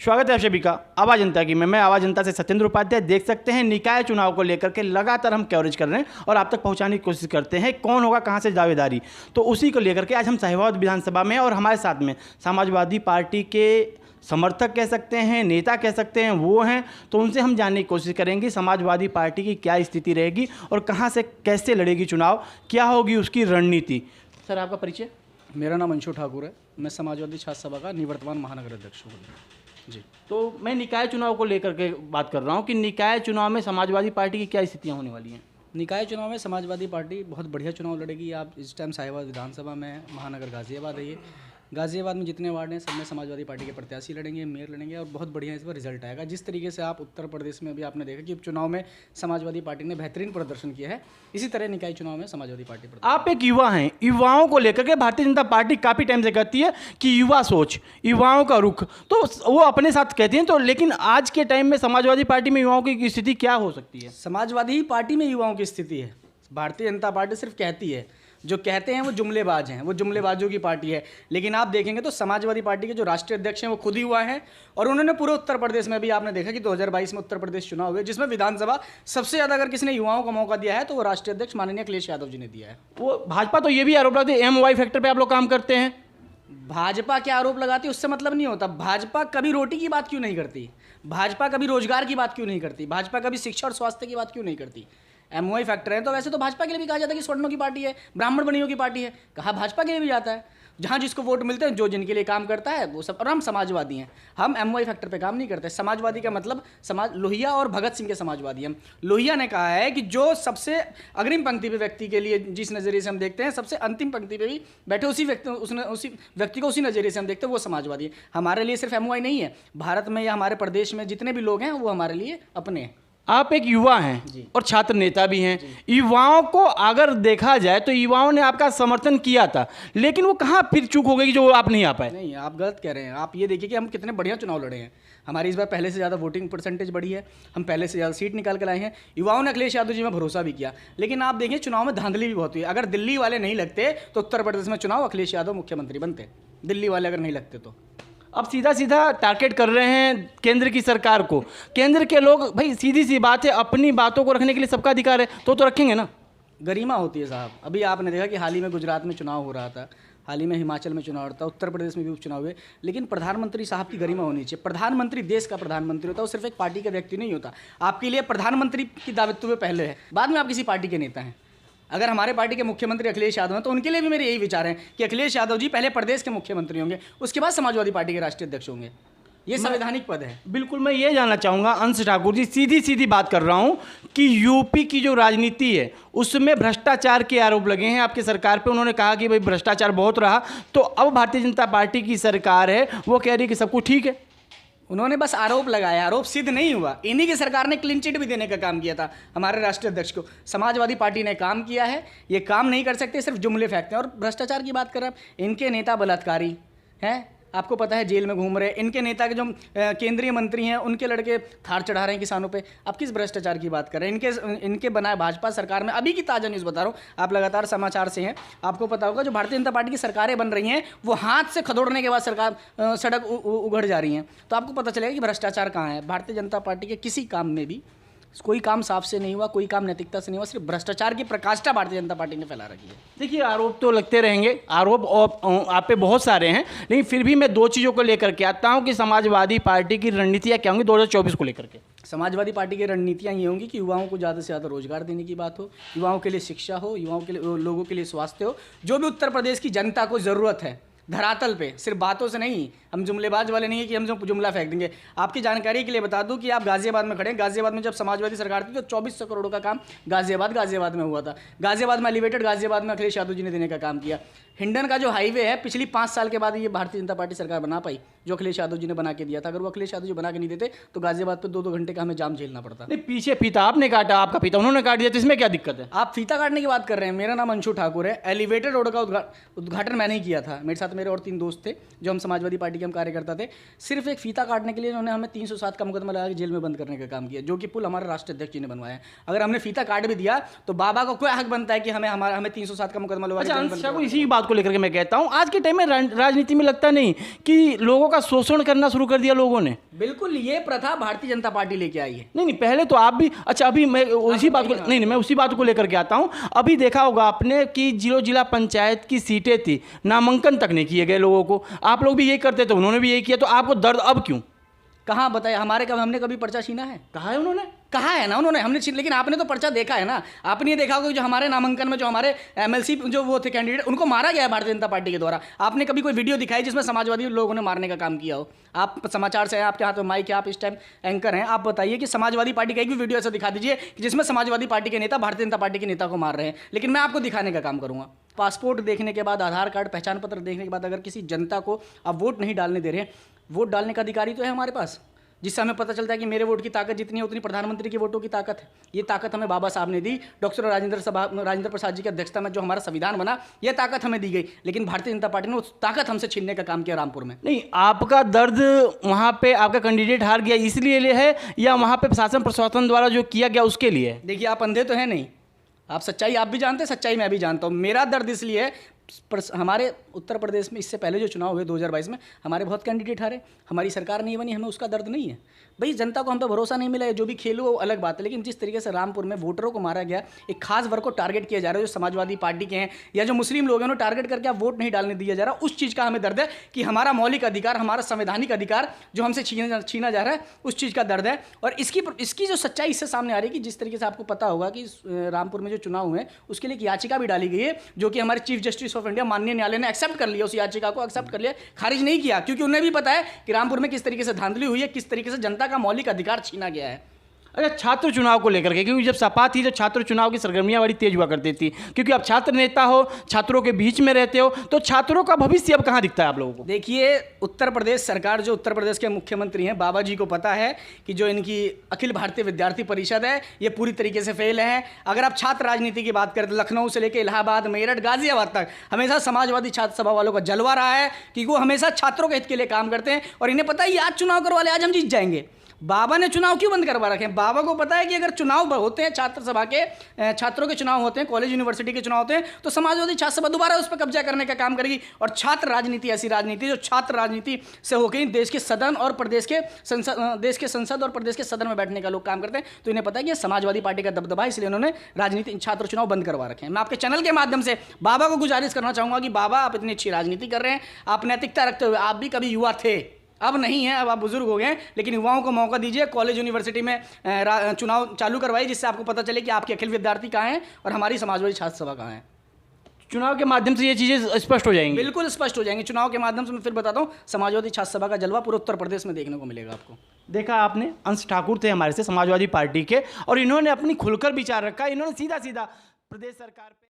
स्वागत है आप सभी का आवाज़ जनता की। मैं आवाज़ जनता से सत्येंद्र उपाध्याय। देख सकते हैं निकाय चुनाव को लेकर के लगातार हम कवरेज कर रहे हैं और आप तक पहुंचाने की कोशिश करते हैं कौन होगा कहां से दावेदारी। तो उसी को लेकर के आज हम साहिवाबाद विधानसभा में और हमारे साथ में समाजवादी पार्टी के समर्थक कह सकते हैं, नेता कह सकते हैं, वो हैं। तो उनसे हम जानने की कोशिश करेंगे समाजवादी पार्टी की क्या स्थिति रहेगी और कहाँ से कैसे लड़ेगी चुनाव, क्या होगी उसकी रणनीति। सर आपका परिचय? मेरा नाम अंशु ठाकुर है। मैं समाजवादी छात्र सभा का निवर्तमान महानगर अध्यक्ष हूँ जी। तो मैं निकाय चुनाव को लेकर के बात कर रहा हूँ कि निकाय चुनाव में समाजवादी पार्टी की क्या स्थितियाँ होने वाली हैं। निकाय चुनाव में समाजवादी पार्टी बहुत बढ़िया चुनाव लड़ेगी। आप इस टाइम साहिवाबाद विधानसभा में, महानगर गाजियाबाद है ये। गाजियाबाद में जितने वार्ड हैं सब में समाजवादी पार्टी के प्रत्याशी लड़ेंगे, मेयर लड़ेंगे और बहुत बढ़िया इस बार रिजल्ट आएगा। जिस तरीके से आप उत्तर प्रदेश में अभी आपने देखा कि चुनाव में समाजवादी पार्टी ने बेहतरीन प्रदर्शन किया है, इसी तरह निकाय चुनाव में समाजवादी पार्टी। आप एक युवा हैं, युवाओं को लेकर के भारतीय जनता पार्टी काफ़ी टाइम से कहती है कि युवा सोच, युवाओं का रुख, तो वो अपने साथ कहती हैं। तो लेकिन आज के टाइम में समाजवादी पार्टी में युवाओं की स्थिति क्या हो सकती है? समाजवादी पार्टी में युवाओं की स्थिति है। भारतीय जनता पार्टी सिर्फ कहती है, जो कहते हैं वो जुमलेबाज हैं, वो जुमलेबाजों की पार्टी है। लेकिन आप देखेंगे तो समाजवादी पार्टी के जो राष्ट्रीय अध्यक्ष हैं वो खुद ही हुआ है और उन्होंने पूरे उत्तर प्रदेश में भी आपने देखा कि 2022 में उत्तर प्रदेश चुनाव हुए जिसमें विधानसभा सबसे ज़्यादा अगर किसी ने युवाओं को मौका दिया है तो वो राष्ट्रीय अध्यक्ष माननीय अखिलेश यादव जी ने दिया है। वो भाजपा तो ये भी आरोप लगाती है MY फैक्टर पर आप लोग काम करते हैं। भाजपा क्या आरोप लगाती है उससे मतलब नहीं होता। भाजपा कभी रोटी की बात क्यों नहीं करती? भाजपा कभी रोजगार की बात क्यों नहीं करती? भाजपा कभी शिक्षा और स्वास्थ्य की बात क्यों नहीं करती? MY फैक्टर है तो वैसे तो भाजपा के लिए भी कहा जाता है कि स्वर्णों की पार्टी है, ब्राह्मण बनियों की पार्टी है। कहा भाजपा के लिए भी जाता है, जहाँ जिसको वोट मिलते हैं, जो जिनके लिए काम करता है वो सब। और हम समाजवादी हैं, हम MY फैक्टर पे काम नहीं करते। समाजवादी का मतलब समाज, लोहिया और भगत सिंह के समाजवादी हम। लोहिया ने कहा है कि जो सबसे अग्रिम पंक्ति पे व्यक्ति के लिए जिस नज़रिए से हम देखते हैं, सबसे अंतिम पंक्ति पे भी बैठे उसी व्यक्ति को उसी नज़रिए से हम देखते हैं, वो समाजवादी है। हमारे लिए सिर्फ MY नहीं है, भारत में या हमारे प्रदेश में जितने भी लोग हैं वो हमारे लिए अपने हैं। आप एक युवा हैं और छात्र नेता भी हैं। युवाओं को अगर देखा जाए तो युवाओं ने आपका समर्थन किया था, लेकिन वो कहाँ फिर चूक हो गई कि जो आप नहीं आ पाए? नहीं, आप गलत कह रहे हैं। आप ये देखिए कि हम कितने बढ़िया चुनाव लड़े हैं। हमारी इस बार पहले से ज़्यादा वोटिंग परसेंटेज बढ़ी है, हम पहले से ज़्यादा सीट निकाल कर लाए हैं। युवाओं ने अखिलेश यादव जी में भरोसा भी किया। लेकिन आप देखिए चुनाव में धांधली भी बहुत हुई। अगर दिल्ली वाले नहीं लगते तो उत्तर प्रदेश में चुनाव अखिलेश यादव मुख्यमंत्री बनते, दिल्ली वाले अगर नहीं लगते तो। अब सीधा सीधा टारगेट कर रहे हैं केंद्र की सरकार को। केंद्र के लोग, भाई सीधी सी बात है, अपनी बातों को रखने के लिए सबका अधिकार है, तो रखेंगे ना। गरिमा होती है साहब। अभी आपने देखा कि हाल ही में गुजरात में चुनाव हो रहा था, हाल ही में हिमाचल में चुनाव होता, उत्तर प्रदेश में भी उपचुनाव हुए। लेकिन प्रधानमंत्री साहब की गरिमा होनी चाहिए। प्रधानमंत्री देश का प्रधानमंत्री होता है, वो सिर्फ एक पार्टी का व्यक्ति नहीं होता। आपके लिए प्रधानमंत्री की दायित्व पहले है, बाद में आप किसी पार्टी के नेता हैं। अगर हमारे पार्टी के मुख्यमंत्री अखिलेश यादव हैं तो उनके लिए भी मेरे यही विचार हैं कि अखिलेश यादव जी पहले प्रदेश के मुख्यमंत्री होंगे, उसके बाद समाजवादी पार्टी के राष्ट्रीय अध्यक्ष होंगे। ये संवैधानिक पद है। बिल्कुल, मैं ये जानना चाहूँगा अंश ठाकुर जी, सीधी सीधी बात कर रहा हूँ कि यूपी की जो राजनीति है उसमें भ्रष्टाचार के आरोप लगे हैं आपकी सरकार पे। उन्होंने कहा कि भाई भ्रष्टाचार बहुत रहा, तो अब भारतीय जनता पार्टी की सरकार है, वो कह रही है कि सब कुछ ठीक है। उन्होंने बस आरोप लगाया, आरोप सिद्ध नहीं हुआ। इन्हीं की सरकार ने क्लीन चिट भी देने का काम किया था हमारे राष्ट्रीय अध्यक्ष को। समाजवादी पार्टी ने काम किया है, ये काम नहीं कर सकते, सिर्फ जुमले फेंकते हैं। और भ्रष्टाचार की बात करें, इनके नेता बलात्कारी हैं, आपको पता है जेल में घूम रहे हैं। इनके नेता के जो केंद्रीय मंत्री हैं उनके लड़के थार चढ़ा रहे हैं किसानों पे। आप किस भ्रष्टाचार की बात कर रहे हैं? इनके बनाए भाजपा सरकार में, अभी की ताज़ा न्यूज़ बता रहा हूँ, आप लगातार समाचार से हैं, आपको पता होगा जो भारतीय जनता पार्टी की सरकारें बन रही हैं वो हाथ से खदोड़ने के बाद सरकार सड़क उगड़ जा रही हैं। तो आपको पता चलेगा कि भ्रष्टाचार कहाँ है। भारतीय जनता पार्टी के किसी काम में भी कोई काम साफ से नहीं हुआ, कोई काम नैतिकता से नहीं हुआ, सिर्फ भ्रष्टाचार की प्रकाष्ठा भारतीय जनता पार्टी ने फैला रखी है। देखिए, आरोप तो लगते रहेंगे, आरोप आप पे बहुत सारे हैं, लेकिन फिर भी मैं दो चीज़ों को लेकर के आता हूं कि समाजवादी पार्टी की रणनीतियां क्या होंगी 2024 को लेकर के। समाजवादी पार्टी की रणनीतियाँ ये होंगी कि युवाओं को ज़्यादा से ज़्यादा रोजगार देने की बात हो, युवाओं के लिए शिक्षा हो, युवाओं के लिए, लोगों के लिए स्वास्थ्य हो। जो भी उत्तर प्रदेश की जनता को ज़रूरत है धरातल पे, सिर्फ बातों से नहीं। हम जुमलेबाज वाले नहीं है कि हम जो जुमला फेंक देंगे। आपकी जानकारी के लिए बता दूं कि आप गाजियाबाद में खड़े हैं। गाजियाबाद में जब समाजवादी सरकार थी तो 2400 करोड़ का काम गाजियाबाद में हुआ था। गाजियाबाद में एलिवेटेड, गाजियाबाद में अखिलेश यादव जी ने देने का काम किया। हिंडन का जो हाईवे है पिछली 5 साल के बाद ये भारतीय जनता पार्टी सरकार बना पाई, जो अखिलेश यादव जी ने बना के दिया था। अगर वो अखिलेश यादव जी बना के नहीं देते तो गाजियाबाद पे 2-2 घंटे का हमें जाम झेलना पड़ता। नहीं, पीछे फीता आपने काटा, आपका फीता उन्होंने काट दिया, तो इसमें क्या दिक्कत है? आप फीता काटने की बात कर रहे हैं। मेरा नाम अंशु ठाकुर है। एलिवेटेड रोड का उद्घाटन मैंने ही किया था, मेरे साथ मेरे और 3 दोस्त थे जो हम समाजवादी पार्टी के हम कार्यकर्ता थे। सिर्फ एक फीता काटने के लिए उन्होंने हमें 307 का मुकदमा लगा के जेल में बंद करने का काम किया, जो कि पुल हमारे राष्ट्रीय अध्यक्ष जी ने बनवाया है। अगर हमने फीता काट भी दिया तो बाबा को कोई हक बनता है कि हमें 307 का मुकदमा लगा। अच्छा, इसी बात को लेकर के मैं कहता हूँ आज के टाइम में राजनीति में लगता नहीं कि लोगों का का शोषण करना शुरू कर दिया लोगों ने। बिल्कुल, ये प्रथा भारतीय जनता पार्टी लेके आई है। नहीं, पहले तो आप भी, अच्छा अभी मैं उसी बात को, नहीं मैं उसी बात को लेकर के आता हूँ। अभी देखा होगा आपने कि जिला पंचायत की सीटें थी, नामांकन तक नहीं किए गए लोगों को। आप लोग भी यही करते थे, उन्होंने भी यही किया, तो आपको दर्द अब क्यों? कहाँ बताए, हमने कभी पर्चा छीना है? कहा है उन्होंने? कहा है ना उन्होंने, हमने छीन, लेकिन आपने तो पर्चा देखा है ना। आपने ये देखा होगा कि जो हमारे नामांकन में जो हमारे एमएलसी जो वो थे कैंडिडेट, उनको मारा गया है भारतीय जनता पार्टी के द्वारा। आपने कभी कोई वीडियो दिखाई जिसमें समाजवादी लोगों ने मारने का काम किया हो? आप समाचार से हैं, आपके हाथ में माइक है, आप इस टाइम एंकर हैं, आप बताइए कि समाजवादी पार्टी का एक भी वीडियो ऐसा दिखा दीजिए कि जिसमें समाजवादी पार्टी के नेता भारतीय जनता पार्टी के नेता को मार रहे हैं। लेकिन मैं आपको दिखाने का काम करूँगा। पासपोर्ट देखने के बाद, आधार कार्ड, पहचान पत्र देखने के बाद अगर किसी जनता को आप वोट नहीं डालने दे रहे हैं, वोट डालने का अधिकारी तो है हमारे पास, जिससे हमें पता चलता है कि मेरे वोट की ताकत जितनी है उतनी प्रधानमंत्री के वोटों की ताकत है। ये ताकत हमें बाबा साहब ने दी, डॉक्टर राजेंद्र प्रसाद जी की अध्यक्षता में जो हमारा संविधान बना, ये ताकत हमें दी गई। लेकिन भारतीय जनता पार्टी ने उस ताकत हमसे छीनने का काम किया रामपुर में। नहीं, आपका दर्द वहाँ पे आपका कैंडिडेट हार गया इसलिए है, या वहाँ पे शासन प्रशासन द्वारा जो किया गया उसके लिए है? देखिए, आप अंधे तो हैं नहीं, आप सच्चाई आप भी जानते हैं, सच्चाई मैं भी जानता हूँ। मेरा दर्द इसलिए है, हमारे उत्तर प्रदेश में इससे पहले जो चुनाव हुए 2022 में, हमारे बहुत कैंडिडेट हारे, हमारी सरकार नहीं बनी, हमें उसका दर्द नहीं है। भाई, जनता को हम पे भरोसा नहीं मिला है, जो भी खेलो वो अलग बात है। लेकिन जिस तरीके से रामपुर में वोटरों को मारा गया, एक खास वर्ग को टारगेट किया जा रहा है जो समाजवादी पार्टी के हैं या जो मुस्लिम लोग हैं, उन्हें टारगेट करके आप वोट नहीं डालने दिया जा रहा, उस चीज़ का हमें दर्द है कि हमारा मौलिक अधिकार, हमारा संवैधानिक अधिकार जो हमसे छीना जा रहा है, उस चीज़ का दर्द है। और इसकी जो सच्चाई इससे सामने आ रही है कि जिस तरीके से आपको पता होगा कि रामपुर में जो चुनाव हुए उसके लिए एक याचिका भी डाली गई है, जो कि हमारे चीफ जस्टिस ऑफ इंडिया माननीय न्यायालय ने एक्सेप्ट कर लिया, उस याचिका को एक्सेप्ट कर लिया, खारिज नहीं किया, क्योंकि उन्हें भी पता है कि रामपुर में किस तरीके से धांधली हुई है, किस तरीके से जनता का मौलिक अधिकार छीना गया है। अच्छा, छात्र चुनाव को लेकर के, क्योंकि जब सपा थी तो छात्र चुनाव की सरगर्मियां बड़ी तेज हुआ करती थी, क्योंकि आप छात्र नेता हो, छात्रों के बीच में रहते हो, तो छात्रों का भविष्य अब कहाँ दिखता है आप लोगों को? देखिए, उत्तर प्रदेश सरकार, जो उत्तर प्रदेश के मुख्यमंत्री हैं बाबा जी को पता है कि जो इनकी अखिल भारतीय विद्यार्थी परिषद है, ये पूरी तरीके से फेल है। अगर आप छात्र राजनीति की बात करें तो लखनऊ से लेकर इलाहाबाद, मेरठ, गाजियाबाद तक हमेशा समाजवादी छात्र सभा वालों का जलवा रहा है कि वो हमेशा छात्रों के हित के लिए काम करते हैं। और इन्हें पता है ये आज चुनाव करवा ले, आज हम जीत जाएंगे। बाबा ने चुनाव क्यों बंद करवा रखे हैं? बाबा को पता है कि अगर चुनाव होते हैं, छात्र सभा के छात्रों के चुनाव होते हैं, कॉलेज यूनिवर्सिटी के चुनाव होते हैं, तो समाजवादी छात्र सभा दोबारा उस पर कब्जा करने का काम करेगी। और छात्र राजनीति ऐसी राजनीति जो छात्र राजनीति से होकर देश के सदन और प्रदेश के संसद और प्रदेश के सदन में बैठने का लोग काम करते हैं। तो इन्हें पता है कि समाजवादी पार्टी का दबदबा है, इसलिए उन्होंने राजनीति छात्र चुनाव बंद करवा रखे हैं। मैं आपके चैनल के माध्यम से बाबा को गुजारिश करना चाहूँगा कि बाबा, आप इतनी अच्छी राजनीति कर रहे हैं, आप नैतिकता रखते हुए, आप भी कभी युवा थे, अब नहीं है, अब आप बुजुर्ग हो गए हैं, लेकिन युवाओं को मौका दीजिए, कॉलेज यूनिवर्सिटी में चुनाव चालू करवाइए, जिससे आपको पता चले कि आपके अखिल विद्यार्थी कहाँ हैं और हमारी समाजवादी छात्र सभा कहाँ है। चुनाव के माध्यम से ये चीज़ें स्पष्ट हो जाएंगी? बिल्कुल स्पष्ट हो जाएंगी चुनाव के माध्यम से। मैं फिर बताता हूँ, समाजवादी छात्र सभा का जलवा पूरे उत्तर प्रदेश में देखने को मिलेगा आपको। देखा आपने, अंश ठाकुर थे हमारे से समाजवादी पार्टी के, और इन्होंने अपनी खुलकर विचार रखा, इन्होंने सीधा सीधा प्रदेश सरकार पे